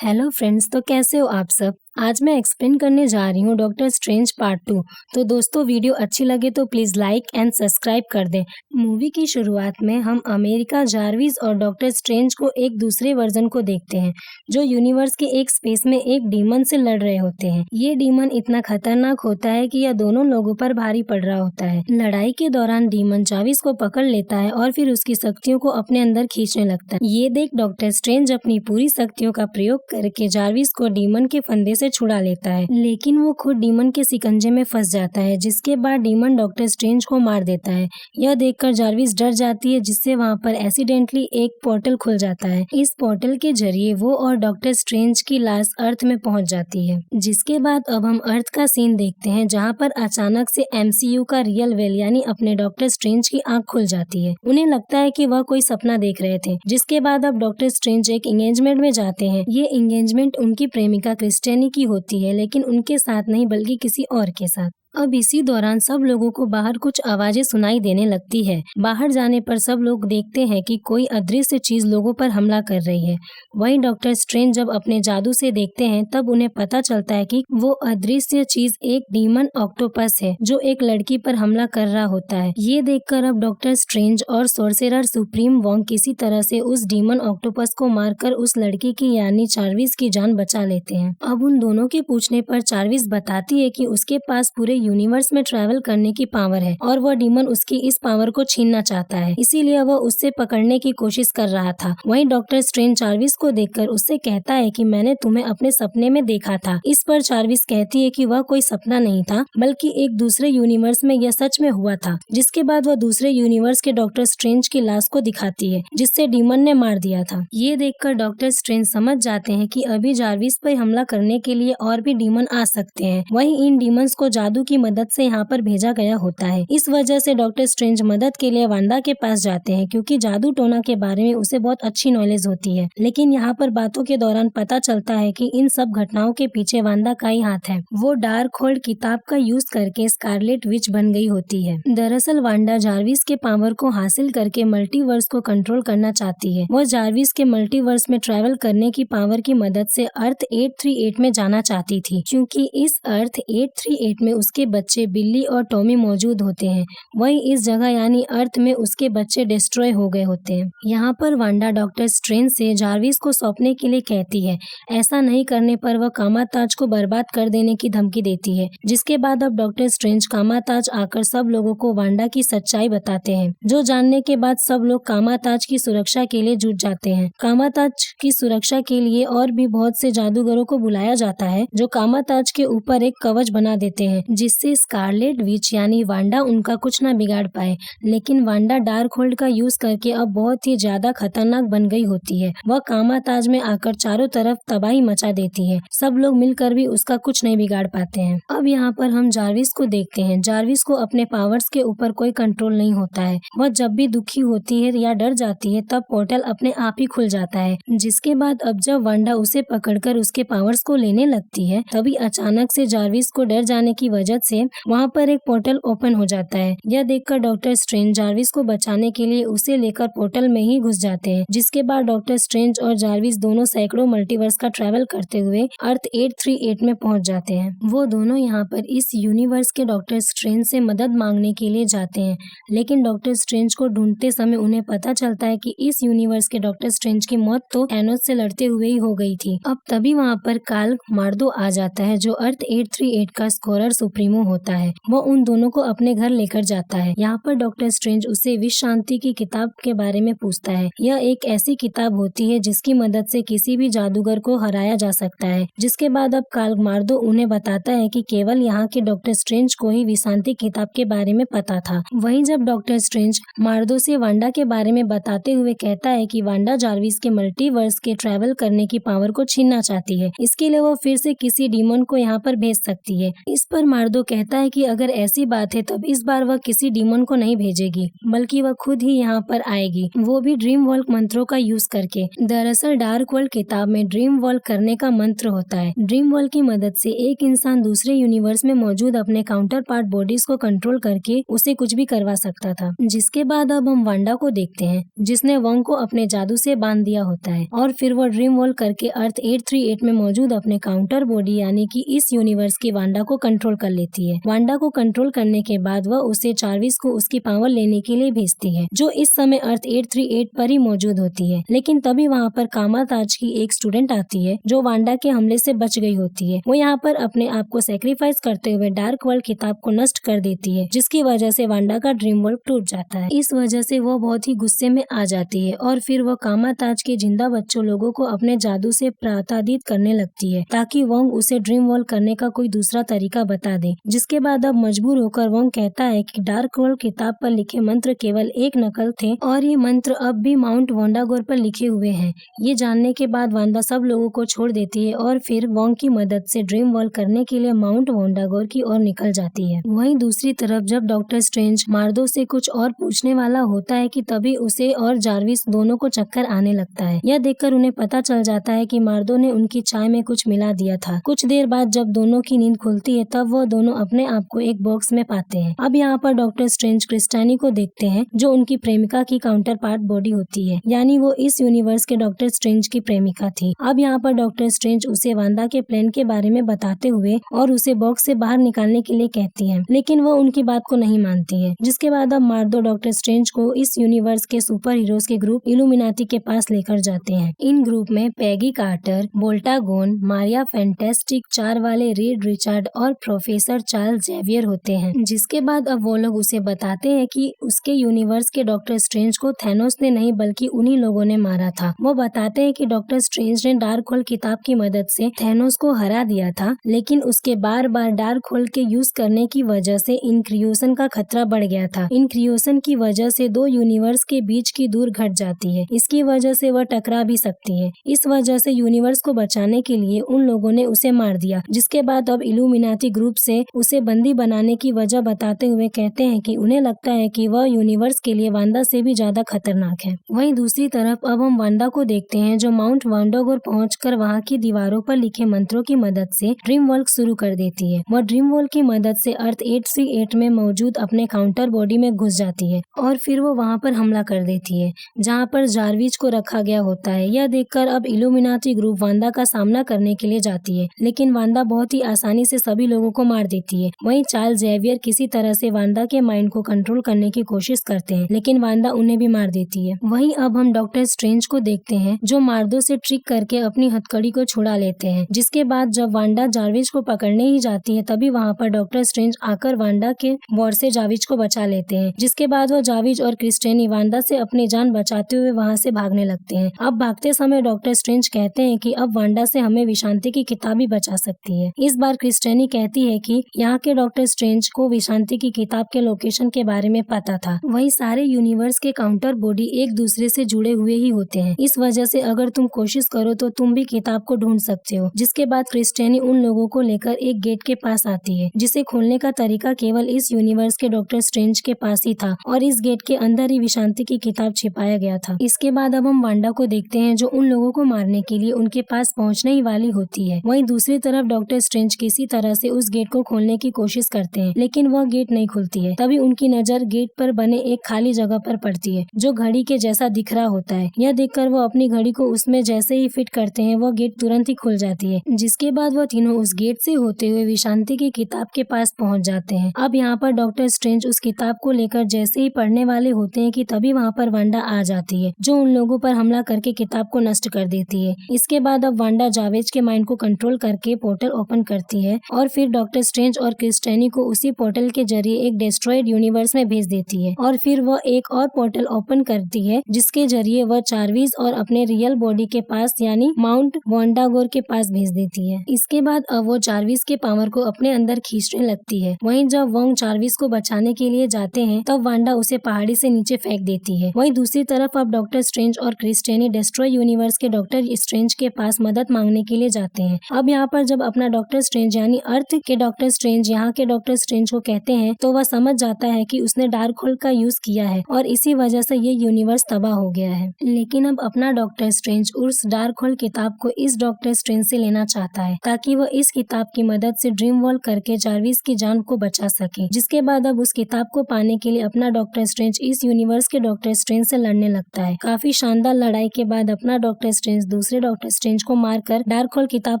Hello friends, तो कैसे हो आप सब। आज मैं एक्सप्लेन करने जा रही हूँ डॉक्टर स्ट्रेंज पार्ट 2। तो दोस्तों, वीडियो अच्छी लगे तो प्लीज लाइक एंड सब्सक्राइब कर दें। मूवी की शुरुआत में हम अमेरिका जारविस और डॉक्टर स्ट्रेंज को एक दूसरे वर्जन को देखते हैं जो यूनिवर्स के एक स्पेस में एक डीमन से लड़ रहे होते हैं। ये डीमन इतना खतरनाक होता है कि यह दोनों लोगों पर भारी पड़ रहा होता है। लड़ाई के दौरान डीमन जारविस को पकड़ लेता है और फिर उसकी शक्तियों को अपने अंदर खींचने लगता है। ये देख डॉक्टर स्ट्रेंज अपनी पूरी शक्तियों का प्रयोग करके जारविस को डीमन के फंदे से छुड़ा लेता है, लेकिन वो खुद डीमन के शिकंजे में फंस जाता है, जिसके बाद डीमन डॉक्टर स्ट्रेंज को मार देता है। यह देखकर जारविस डर जाती है, जिससे वहाँ पर एक्सीडेंटली एक पोर्टल खुल जाता है। इस पोर्टल के जरिए वो और डॉक्टर स्ट्रेंज की लाश अर्थ में पहुंच जाती है। जिसके बाद अब हम अर्थ का सीन देखते हैं, जहाँ पर अचानक से एमसीयू का रियल वेल यानी अपने डॉक्टर स्ट्रेंज की आंख खुल जाती है। उन्हें लगता है कि वह कोई सपना देख रहे थे। जिसके बाद अब डॉक्टर स्ट्रेंज एक एंगेजमेंट में जाते हैं। ये एंगेजमेंट उनकी प्रेमिका क्रिस्टियनी की होती है, लेकिन उनके साथ नहीं बल्कि किसी और के साथ। अब इसी दौरान सब लोगों को बाहर कुछ आवाजें सुनाई देने लगती है। बाहर जाने पर सब लोग देखते हैं कि कोई अदृश्य चीज लोगों पर हमला कर रही है। वहीं डॉक्टर स्ट्रेंज जब अपने जादू से देखते हैं तब उन्हें पता चलता है कि वो अदृश्य चीज एक डीमन ऑक्टोपस है जो एक लड़की पर हमला कर रहा होता है। ये देखकर अब डॉक्टर स्ट्रेंज और सोर्सेरर सुप्रीम वोंग किसी तरह से उस डीमन ऑक्टोपस को मारकर उस लड़की की यानी चार्विस की जान बचा लेते हैं। अब उन दोनों के पूछने पर चार्विस बताती है कि उसके पास पूरे यूनिवर्स में ट्रैवल करने की पावर है और वह डीमन उसकी इस पावर को छीनना चाहता है, इसीलिए वह उससे पकड़ने की कोशिश कर रहा था। वहीं डॉक्टर स्ट्रेंज चार्विस को देखकर उससे कहता है कि मैंने तुम्हें अपने सपने में देखा था। इस पर चार्विस कहती है कि वह कोई सपना नहीं था बल्कि एक दूसरे यूनिवर्स में यह सच में हुआ था। जिसके बाद वह दूसरे यूनिवर्स के डॉक्टर स्ट्रेंज की लाश को दिखाती है जिससे डीमन ने मार दिया था। ये देखकर डॉक्टर स्ट्रेंज समझ जाते हैं कि अभी जारविस पर हमला करने के लिए और भी डीमन आ सकते हैं। वहीं इन डीमंस को जादू की मदद से यहाँ पर भेजा गया होता है। इस वजह से डॉक्टर स्ट्रेंज मदद के लिए वांडा के पास जाते हैं, क्योंकि जादू टोना के बारे में उसे बहुत अच्छी नॉलेज होती है। लेकिन यहाँ पर बातों के दौरान पता चलता है कि इन सब घटनाओं के पीछे वांडा का ही हाथ है। वो डार्क होल्ड किताब का यूज करके स्कारलेट विच बन गई होती है। दरअसल वांडा जारविस के पावर को हासिल करके मल्टीवर्स को कंट्रोल करना चाहती है। वह जारविस के मल्टीवर्स में ट्रैवल करने की पावर की मदद से अर्थ 838 में जाना चाहती थी, क्योंकि इस अर्थ 838 में उसके बच्चे बिल्ली और टॉमी मौजूद होते हैं। वहीं इस जगह यानी अर्थ में उसके बच्चे डिस्ट्रॉय हो गए होते हैं। यहाँ पर वांडा डॉक्टर स्ट्रेंज से जारविस को सौंपने के लिए कहती है। ऐसा नहीं करने पर वह कामाताज को बर्बाद कर देने की धमकी देती है। जिसके बाद अब डॉक्टर स्ट्रेंज कामाताज आकर सब लोगों को वांडा की सच्चाई बताते हैं, जो जानने के बाद सब लोग कामाताज की सुरक्षा के लिए जुट जाते हैं। कामाताज की सुरक्षा के लिए और भी बहुत से जादूगरों को बुलाया जाता है, जो कामाताज के ऊपर एक कवच बना देते हैं, जिससे स्कारलेट विच यानी वांडा उनका कुछ ना बिगाड़ पाए। लेकिन वांडा डार्क होल्ड का यूज करके अब बहुत ही ज्यादा खतरनाक बन गई होती है। वह कामाताज में आकर चारों तरफ तबाही मचा देती है। सब लोग मिलकर भी उसका कुछ नहीं बिगाड़ पाते हैं। अब यहाँ पर हम जारविस को देखते हैं। जारविस को अपने पावर्स के ऊपर कोई कंट्रोल नहीं होता है। वह जब भी दुखी होती है या डर जाती है तब पोर्टल अपने आप ही खुल जाता है। जिसके बाद अब जब वांडा उसे पकड़कर उसके पावर्स को लेने लगती है, तभी अचानक से जारविस को डर जाने की वजह से वहाँ पर एक पोर्टल ओपन हो जाता है। यह देखकर डॉक्टर स्ट्रेंज जारविस को बचाने के लिए उसे लेकर पोर्टल में ही घुस जाते हैं। जिसके बाद डॉक्टर स्ट्रेंज और जारविस दोनों सैकड़ों मल्टीवर्स का ट्रैवल करते हुए अर्थ 838 में पहुंच जाते हैं। वो दोनों यहाँ पर इस यूनिवर्स के डॉक्टर स्ट्रेंज से मदद मांगने के लिए जाते हैं, लेकिन डॉक्टर स्ट्रेंज को ढूंढते समय उन्हें पता चलता है कि इस यूनिवर्स के डॉक्टर स्ट्रेंज की मौत तो थैनोस से लड़ते हुए ही हो गई थी। अब तभी वहाँ पर काल मार्दो आ जाता है, जो अर्थ 838 का स्कोरर सुप्रीमो होता है। वो उन दोनों को अपने घर लेकर जाता है। यहाँ पर डॉक्टर स्ट्रेंज उसे विश्व शांति की किताब के बारे में पूछता है। यह एक ऐसी किताब होती है जिसकी मदद से किसी भी जादूगर को हराया जा सकता है। जिसके बाद अब काल मार्दो उन्हें बताता है कि केवल यहाँ के डॉक्टर स्ट्रेंज को ही विश्व शांति किताब के बारे में पता था। वहीं जब डॉक्टर स्ट्रेंज मार्दो से वांडा के बारे में बताते हुए कहता है कि वांडा जारविस के मल्टीवर्स के ट्रैवल करने की पावर को छीनना चाहती है, इसके लिए वो फिर से किसी डीमन को यहाँ पर भेज सकती है। इस पर मार्दो तो कहता है कि अगर ऐसी बात है तब इस बार वह किसी डीमन को नहीं भेजेगी, बल्कि वह खुद ही यहाँ पर आएगी, वो भी ड्रीम वर्ल्ड मंत्रों का यूज करके। दरअसल डार्क वर्ल्ड किताब में ड्रीम वर्ल्ड करने का मंत्र होता है। ड्रीम वर्ल्ड की मदद से एक इंसान दूसरे यूनिवर्स में मौजूद अपने काउंटर पार्ट बॉडीज को कंट्रोल करके उसे कुछ भी करवा सकता था। जिसके बाद अब हम वांडा को देखते हैं, जिसने वोंग को अपने जादू से बांध दिया होता है और फिर वह ड्रीम वर्ल्ड करके अर्थ 838 में मौजूद अपने काउंटर बॉडी यानी कि इस यूनिवर्स की वांडा को कंट्रोल कर लेती है। वांडा को कंट्रोल करने के बाद वह उसे चार्विस को उसकी पावर लेने के लिए भेजती है, जो इस समय अर्थ 838 पर ही मौजूद होती है। लेकिन तभी वहाँ पर कामाताज की एक स्टूडेंट आती है जो वांडा के हमले से बच गई होती है। वो यहाँ पर अपने आप को सेक्रीफाइस करते हुए डार्क वर्ल्ड किताब को नष्ट कर देती है, जिसकी वजह से वांडा का ड्रीम वर्ल्ड टूट जाता है। इस वजह से वो बहुत ही गुस्से में आ जाती है और फिर वो कामाताज के जिंदा बच्चों लोगों को अपने जादू से प्रातादित करने लगती है ताकि वोंग उसे ड्रीम वर्ल्ड करने का कोई दूसरा तरीका बता दे। जिसके बाद अब मजबूर होकर वोंग कहता है कि डार्क वर्ल्ड किताब पर लिखे मंत्र केवल एक नकल थे और ये मंत्र अब भी माउंट वोंडागोर पर लिखे हुए हैं। ये जानने के बाद वांडा सब लोगों को छोड़ देती है और फिर वोंग की मदद से ड्रीम वर्ल्ड करने के लिए माउंट वोंडागोर की ओर निकल जाती है। वहीं दूसरी तरफ जब डॉक्टर स्ट्रेंज मार्दो से कुछ और पूछने वाला होता है कि तभी उसे और जार्विस दोनों को चक्कर आने लगता है। यह देखकर उन्हें पता चल जाता है कि मार्दो ने उनकी चाय में कुछ मिला दिया था। कुछ देर बाद जब दोनों की नींद खुलती है तब वह दोनों अपने आप को एक बॉक्स में पाते हैं। अब यहाँ पर डॉक्टर स्ट्रेंज क्रिस्टानी को देखते हैं जो उनकी प्रेमिका की काउंटर पार्ट बॉडी होती है, यानी वो इस यूनिवर्स के डॉक्टर स्ट्रेंज की प्रेमिका थी। अब यहाँ पर डॉक्टर स्ट्रेंज उसे वांडा के प्लान के बारे में बताते हुए और उसे बॉक्स से बाहर निकालने के लिए कहती है, लेकिन वो उनकी बात को नहीं मानती है। जिसके बाद अब मार्दो डॉक्टर स्ट्रेंज को इस यूनिवर्स के सुपर हीरोज के ग्रुप इल्यूमिनाटी के पास लेकर जाते हैं। इन ग्रुप में पैगी कार्टर, वोल्टागोन, मारिया फैंटास्टिक, 4 वाले रीड रिचर्ड और प्रोफेसर चार्ल्स जेवियर होते हैं। जिसके बाद अब वो लोग उसे बताते हैं कि उसके यूनिवर्स के डॉक्टर स्ट्रेंज को थैनोस ने नहीं बल्कि उन्हीं लोगों ने मारा था। वो बताते हैं कि डॉक्टर स्ट्रेंज ने डार्क होल किताब की मदद से थैनोस को हरा दिया था, लेकिन उसके बार बार डार्क होल के यूज करने की वजह से इनक्रियोशन का खतरा बढ़ गया था। इनक्रियोशन की वजह से 2 यूनिवर्स के बीच की दूर घट जाती है। इसकी वजह से वह टकरा भी सकती है। इस वजह से यूनिवर्स को बचाने के लिए उन लोगों ने उसे मार दिया। जिसके बाद अब इल्यूमिनाटी ग्रुप से उसे बंदी बनाने की वजह बताते हुए कहते हैं कि उन्हें लगता है कि वह यूनिवर्स के लिए वांडा से भी ज्यादा खतरनाक है। वहीं दूसरी तरफ अब हम वांडा को देखते हैं जो माउंट वोंडागोर पहुंचकर वहां की दीवारों पर लिखे मंत्रों की मदद से ड्रीम वर्ल्ड शुरू कर देती है। वह ड्रीम वर्ल्ड की मदद से अर्थ 838 में मौजूद अपने काउंटर बॉडी में घुस जाती है और फिर वो वहां पर हमला कर देती है जहां पर जार्विस को रखा गया होता है। यह देखकर अब इल्यूमिनाटी ग्रुप वांडा का सामना करने के लिए जाती है, लेकिन वांडा बहुत ही आसानी से सभी लोगों को मार देती है। वहीं चार्ल्स जेवियर किसी तरह से वांडा के माइंड को कंट्रोल करने की कोशिश करते हैं, लेकिन वांडा उन्हें भी मार देती है। वहीं अब हम डॉक्टर स्ट्रेंज को देखते हैं जो मार्दो से ट्रिक करके अपनी हथकड़ी को छुड़ा लेते हैं। जिसके बाद जब वांडा जार्विस को पकड़ने ही जाती है तभी वहाँ पर डॉक्टर स्ट्रेंज आकर वांडा के वॉर से जार्विस को बचा लेते हैं। जिसके बाद वो जार्विस और क्रिस्टेनी वांडा से अपनी जान बचाते हुए वहाँ से भागने लगते हैं। अब भागते समय डॉक्टर स्ट्रेंज कहते हैं कि अब वांडा से हमें विशांति की किताब भी बचा सकती है। इस बार क्रिस्टेनी कहती है कि यहाँ के डॉक्टर स्ट्रेंज को विशांति की किताब के लोकेशन के बारे में पता था। वही सारे यूनिवर्स के काउंटर बॉडी एक दूसरे से जुड़े हुए ही होते हैं। इस वजह से अगर तुम कोशिश करो तो तुम भी किताब को ढूंढ सकते हो। जिसके बाद क्रिस्टेनी उन लोगों को लेकर एक गेट के पास आती है जिसे खोलने का तरीका केवल इस यूनिवर्स के डॉक्टर स्ट्रेंज के पास ही था और इस गेट के अंदर ही विशांति की किताब छिपाया गया था। इसके बाद अब हम वांडा को देखते हैं जो उन लोगों को मारने के लिए उनके पास पहुंचने ही वाली होती है। वहीं दूसरी तरफ डॉक्टर स्ट्रेंज किसी तरह से उस गेट को खोलने की कोशिश करते हैं, लेकिन वह गेट नहीं खुलती है। तभी उनकी नजर गेट पर बने एक खाली जगह पर पड़ती है जो घड़ी के जैसा दिख रहा होता है। यह देखकर वो अपनी घड़ी को उसमें जैसे ही फिट करते हैं वह गेट तुरंत ही खुल जाती है। जिसके बाद वह तीनों उस गेट से होते हुए विशांति की किताब के पास पहुंच जाते हैं। अब यहाँ पर डॉक्टर स्ट्रेंज उस किताब को लेकर जैसे ही पढ़ने वाले होते हैं कि तभी वहाँ पर वांडा आ जाती है जो उन लोगों पर हमला करके किताब को नष्ट कर देती है। इसके बाद अब वांडा जावेज के माइंड को कंट्रोल करके पोर्टल ओपन करती है और फिर डॉक्टर स्ट्रेंज और क्रिस्टेनी को उसी पोर्टल के जरिए एक डिस्ट्रॉयड यूनिवर्स में भेज देती है और फिर वह एक और पोर्टल ओपन करती है जिसके जरिए वह चार्विस और अपने रियल बॉडी के पास यानी माउंट वोंडागोर के पास भेज देती है। इसके बाद अब वो चार्विस के पावर को अपने अंदर खींचने लगती है। वहीं जब वोंग चार्विस को बचाने के लिए जाते हैं तब वांडा उसे पहाड़ी से नीचे फेंक देती है। वहीं दूसरी तरफ अब डॉक्टर स्ट्रेंज और क्रिस्टेनी डिस्ट्रॉय यूनिवर्स के डॉक्टर स्ट्रेंज के पास मदद मांगने के लिए जाते हैं। अब यहाँ पर जब अपना डॉक्टर स्ट्रेंज यानी अर्थ के डॉक्टर डॉक्टर स्ट्रेंज यहाँ के डॉक्टर स्ट्रेंज को कहते हैं तो वह समझ जाता है कि उसने डार्क होल का यूज किया है और इसी वजह से ये यूनिवर्स तबाह हो गया है। लेकिन अब अपना डॉक्टर स्ट्रेंज उस डार्क होल किताब को इस डॉक्टर स्ट्रेंज से लेना चाहता है ताकि वह इस किताब की मदद से ड्रीम वर्ल्ड करके जारविस की जान को बचा सके। जिसके बाद अब उस किताब को पाने के लिए अपना डॉक्टर स्ट्रेंज इस यूनिवर्स के डॉक्टर स्ट्रेंज से लड़ने लगता है। काफी शानदार लड़ाई के बाद अपना डॉक्टर स्ट्रेंज दूसरे डॉक्टर स्ट्रेंज को मारकर डार्क होल किताब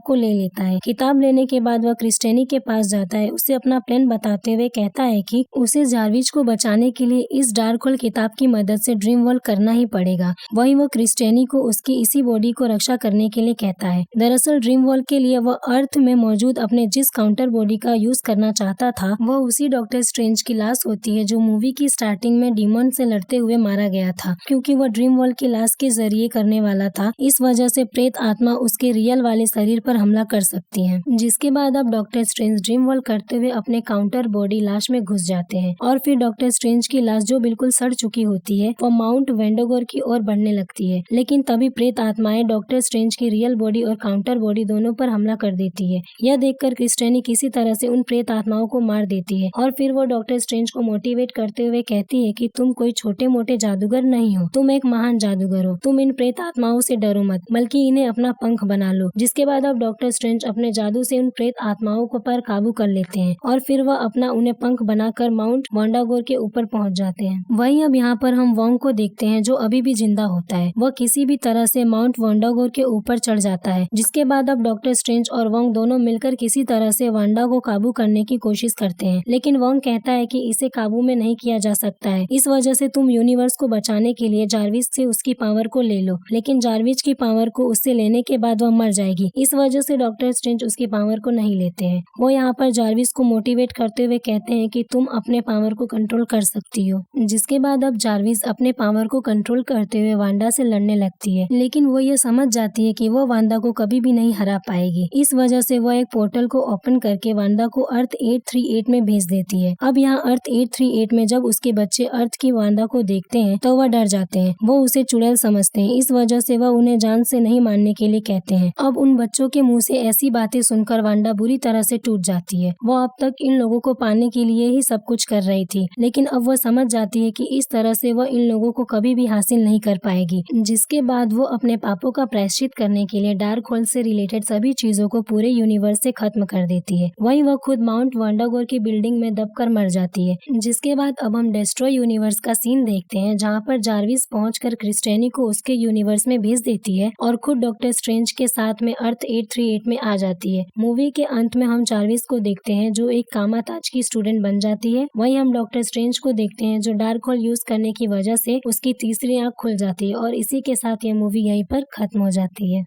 को ले लेता है। किताब लेने के बाद वह क्रिस्टेनी के पास जाता है, उसे अपना प्लान बताते हुए कहता है कि उसे जारविस को बचाने के लिए इस डार्क होल किताब की मदद से ड्रीम वर्ल्ड करना ही पड़ेगा। वहीं वो क्रिस्टेनी को उसकी इसी बॉडी को रक्षा करने के लिए कहता है। दरअसल ड्रीम वर्ल्ड के लिए वह अर्थ में मौजूद अपने जिस काउंटर बॉडी का यूज करना चाहता था वह उसी डॉक्टर स्ट्रेंज की लाश होती है जो मूवी की स्टार्टिंग में डीमन से लड़ते हुए मारा गया था। क्योंकि वह ड्रीम वर्ल्ड की लाश के जरिए करने वाला था, इस वजह से प्रेत आत्मा उसके रियल वाले शरीर पर हमला कर सकती है। जिसके बाद अब डॉक्टर स्ट्रेंज ड्रीम वर्ल्ड करते हुए अपने काउंटर बॉडी लाश में घुस जाते हैं और फिर डॉक्टर स्ट्रेंज की लाश जो बिल्कुल सड़ चुकी होती है वह माउंट वेंडोगोर की ओर बढ़ने लगती है। लेकिन तभी प्रेत आत्माएं डॉक्टर स्ट्रेंज की रियल बॉडी और काउंटर बॉडी दोनों पर हमला कर देती है। यह देखकर क्रिस्टेनी किसी तरह से उन प्रेत आत्माओं को मार देती है और फिर वो डॉक्टर स्ट्रेंज को मोटिवेट करते हुए कहती है कि तुम कोई छोटे मोटे जादूगर नहीं हो, तुम एक महान जादूगर हो। तुम इन प्रेत आत्माओं से डरो मत, बल्कि इन्हें अपना पंख बना लो। जिसके बाद अब डॉक्टर स्ट्रेंज अपने जादू से उन प्रेत आत्माओं को पर काबू कर लेते हैं और फिर वह अपना उन्हें पंख बनाकर माउंट वांडागोर के ऊपर पहुंच जाते हैं। वहीं अब यहाँ पर हम वोंग को देखते हैं जो अभी भी जिंदा होता है। वह किसी भी तरह से माउंट वांडागोर के ऊपर चढ़ जाता है। जिसके बाद अब डॉक्टर स्ट्रेंज और वोंग दोनों मिलकर किसी तरह से वांडा को काबू करने की कोशिश करते हैं। लेकिन वोंग कहता है कि इसे काबू में नहीं किया जा सकता है, इस वजह से तुम यूनिवर्स को बचाने के लिए जारविस से उसकी पावर को ले लो। लेकिन जारविस की पावर को उससे लेने के बाद वह मर जाएगी, इस वजह से डॉक्टर स्ट्रेंज उसकी पावर को नहीं लेते हैं। वो यहाँ पर जारविस को मोटिवेट करते हुए कहते हैं कि तुम अपने पावर को कंट्रोल कर सकती हो। जिसके बाद अब जारविस अपने पावर को कंट्रोल करते हुए वांडा से लड़ने लगती है। लेकिन वो ये समझ जाती है कि वो वांडा को कभी भी नहीं हरा पाएगी। इस वजह से वो एक पोर्टल को ओपन करके वांडा को अर्थ 838 में भेज देती है। अब यहाँ अर्थ 838 में जब उसके बच्चे अर्थ की वांडा को देखते हैं तो वह डर जाते हैं। वो उसे चुड़ैल समझते हैं, इस वजह से वह उन्हें जान से नहीं मारने के लिए कहते हैं। अब उन बच्चों के मुंह से ऐसी बातें सुनकर वांडा बुरी तरह से टूट जाती है। वो अब तक इन लोगों को पाने के लिए ही सब कुछ कर रही थी, लेकिन अब वह समझ जाती है कि इस तरह से वह इन लोगों को कभी भी हासिल नहीं कर पाएगी। जिसके बाद वो अपने पापों का प्रायश्चित करने के लिए डार्क होल से रिलेटेड सभी चीजों को पूरे यूनिवर्स से खत्म कर देती है। वहीं वह खुद माउंट वांडागोर की बिल्डिंग में दबकर मर जाती है। जिसके बाद अब हम डेस्ट्रॉय यूनिवर्स का सीन देखते हैं जहाँ पर जारविस पहुंचकर क्रिस्टेनी को उसके यूनिवर्स में भेज देती है और खुद डॉक्टर स्ट्रेंज के साथ में अर्थ 838 में आ जाती है। मूवी के अंत में हम जारविस को देखते हैं जो एक कामाताज की स्टूडेंट बन जाती है। वहीं हम डॉक्टर स्ट्रेंज को देखते हैं जो डार्क होल यूज करने की वजह से उसकी तीसरी आंख खुल जाती है और इसी के साथ यह मूवी यहीं पर खत्म हो जाती है।